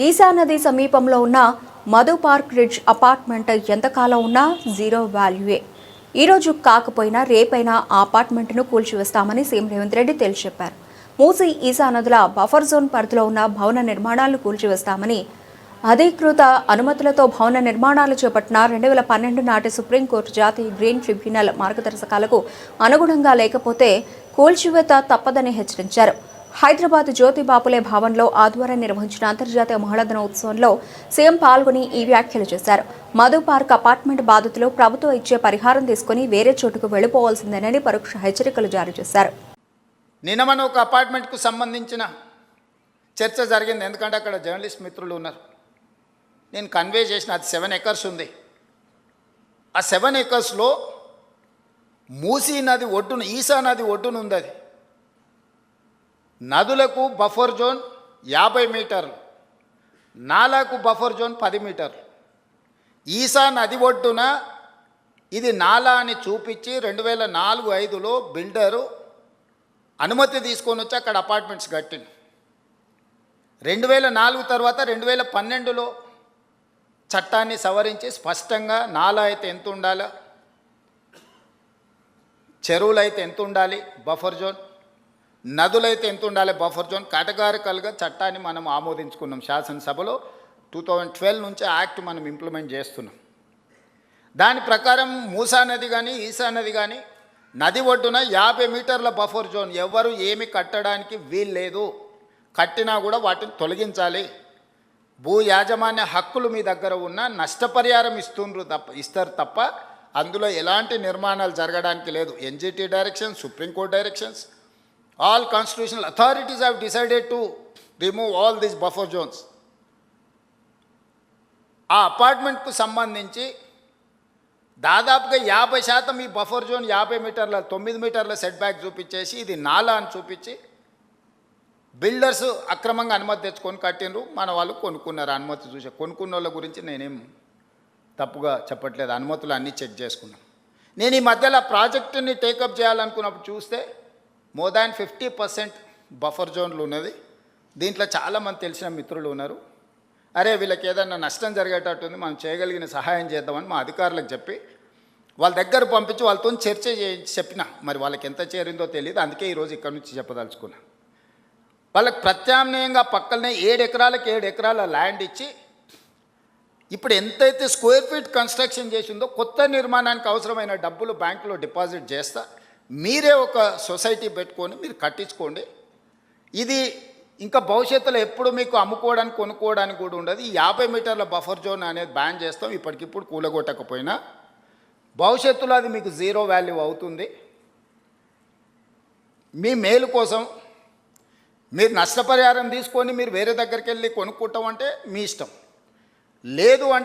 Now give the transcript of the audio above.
ఈసా నది సమీపంలో ఉన్న మధు పార్క్ రిడ్జ్ అపార్ట్మెంట్ ఎంతకాలం ఉన్నా జీరో వాల్యూయే. ఈరోజు కాకపోయినా రేపైనా ఆ అపార్ట్మెంట్ను కూల్చివేస్తామని సీఎం రేవంత్ రెడ్డి తేల్చి చెప్పారు. మూసీ ఈసా నదుల బఫర్ జోన్ పరిధిలో ఉన్న భవన నిర్మాణాలను కూల్చివేస్తామని, అధికృత అనుమతులతో భవన నిర్మాణాలు చేపట్టిన 2012 నాటి సుప్రీంకోర్టు జాతీయ గ్రీన్ ట్రిబ్యునల్ మార్గదర్శకాలకు అనుగుణంగా లేకపోతే కూల్చివేత తప్పదని హెచ్చరించారు. హైదరాబాద్ జ్యోతిబాపులే భవన్లో ఆదివారం నిర్వహించిన అంతర్జాతీయ మహిళా దినోత్సవంలో సీఎం పాల్గొని ఈ వ్యాఖ్యలు చేశారు. మధు పార్క్ అపార్ట్మెంట్ బాధితులు ప్రభుత్వం ఇచ్చే పరిహారం తీసుకుని వేరే చోటుకు వెళ్లిపోవాల్సిందేనని పరోక్ష హెచ్చరికలు జారీ చేశారు. నిన్న మన ఒక అపార్ట్మెంట్కు సంబంధించిన చర్చ జరిగింది. ఎందుకంటే అక్కడ జర్నలిస్ట్ మిత్రులు ఉన్నారు. నేను కన్వే చేసిన అది 7 acres ఉంది. ఆ 7 acresలో మూసీ నది ఒడ్డున, ఈసా నది ఒడ్డున ఉంది. అది నదులకు బఫర్ జోన్ 50 మీటర్లు, నాలాకు బఫర్ జోన్ 10 మీటర్లు. ఈసా నది ఒడ్డున ఇది నాలా అని చూపించి 2004-05లో బిల్డరు అనుమతి తీసుకొని వచ్చి అక్కడ అపార్ట్మెంట్స్ కట్టింది. 2004 తర్వాత 2012లో చట్టాన్ని సవరించి స్పష్టంగా నాలా అయితే ఎంత ఉండాలి, చెరువులు అయితే ఎంత ఉండాలి బఫర్ జోన్, నదులైతే ఎంత ఉండాలి బఫర్ జోన్, కేటగారికల్గా చట్టాన్ని మనం ఆమోదించుకున్నాం. శాసనసభలో 2012 నుంచి యాక్ట్ మనం ఇంప్లిమెంట్ చేస్తున్నాం. దాని ప్రకారం మూసా నది కానీ ఈసా నది కానీ నది ఒడ్డున 50 మీటర్ల బఫర్ జోన్, ఎవరు ఏమి కట్టడానికి వీల్లేదు. కట్టినా కూడా వాటిని తొలగించాలి. భూ యాజమాన్య హక్కులు మీ దగ్గర ఉన్న నష్టపరిహారం ఇస్తారు తప్ప అందులో ఎలాంటి నిర్మాణాలు జరగడానికి లేదు. NGT directions, supreme court directions, all constitutional authorities have decided to remove all these buffer zones. ఆ అపార్ట్మెంట్కు సంబంధించి దాదాపుగా 50% ఈ బఫర్ జోన్ 50 మీటర్ల 9 మీటర్ల సెట్ బ్యాక్ చూపించేసి ఇది నాలా అని చూపించి బిల్డర్స్ అక్రమంగా అనుమతి తెచ్చుకొని కట్టినరు. మన వాళ్ళు కొనుక్కున్నారు. అనుమతి చూసే కొనుక్కున్న వాళ్ళ గురించి నేనేం తప్పుగా చెప్పట్లేదు. అనుమతులు అన్నీ చెక్ చేసుకున్నాం. నేను ఈ మధ్యలో ప్రాజెక్టుని టేకప్ చేయాలనుకున్నప్పుడు చూస్తే మోర్ దాన్ 50% బఫర్ జోన్లు ఉన్నది. దీంట్లో చాలామంది తెలిసిన మిత్రులు ఉన్నారు. అరే వీళ్ళకి ఏదన్నా నష్టం జరిగేటట్టుంది, మనం చేయగలిగిన సహాయం చేద్దామని మా అధికారులకు చెప్పి వాళ్ళ దగ్గర పంపించి వాళ్ళతో చర్చ చెప్పిన. మరి వాళ్ళకి ఎంత చేరిందో తెలియదు. అందుకే ఈరోజు ఇక్కడ నుంచి చెప్పదలుచుకున్నా. వాళ్ళకి ప్రత్యామ్నాయంగా పక్కనే 7 ఎకరాలకు 7 ఎకరాల ల్యాండ్ ఇచ్చి ఇప్పుడు ఎంతైతే స్క్వేర్ ఫీట్ కన్స్ట్రక్షన్ చేసిందో కొత్త నిర్మాణానికి అవసరమైన డబ్బులు బ్యాంకులో డిపాజిట్ చేస్తా, మీరే ఒక సొసైటీ పెట్టుకొని మీరు కట్టించుకోండి. ఇది ఇంకా భవిష్యత్తులో ఎప్పుడు మీకు అమ్ముకోవడానికి కొనుక్కోవడానికి కూడా ఉండదు. ఈ 50 మీటర్ల బఫర్ జోన్ అనేది బ్యాన్ చేస్తాం. ఇప్పటికిప్పుడు కూలగొట్టకపోయినా భవిష్యత్తులో అది మీకు జీరో వాల్యూ అవుతుంది. మీ మేలు కోసం మీరు నష్టపరిహారం తీసుకొని మీరు వేరే దగ్గరికి వెళ్ళి కొనుక్కుంటాం అంటే మీ ఇష్టం. లేదు అంటే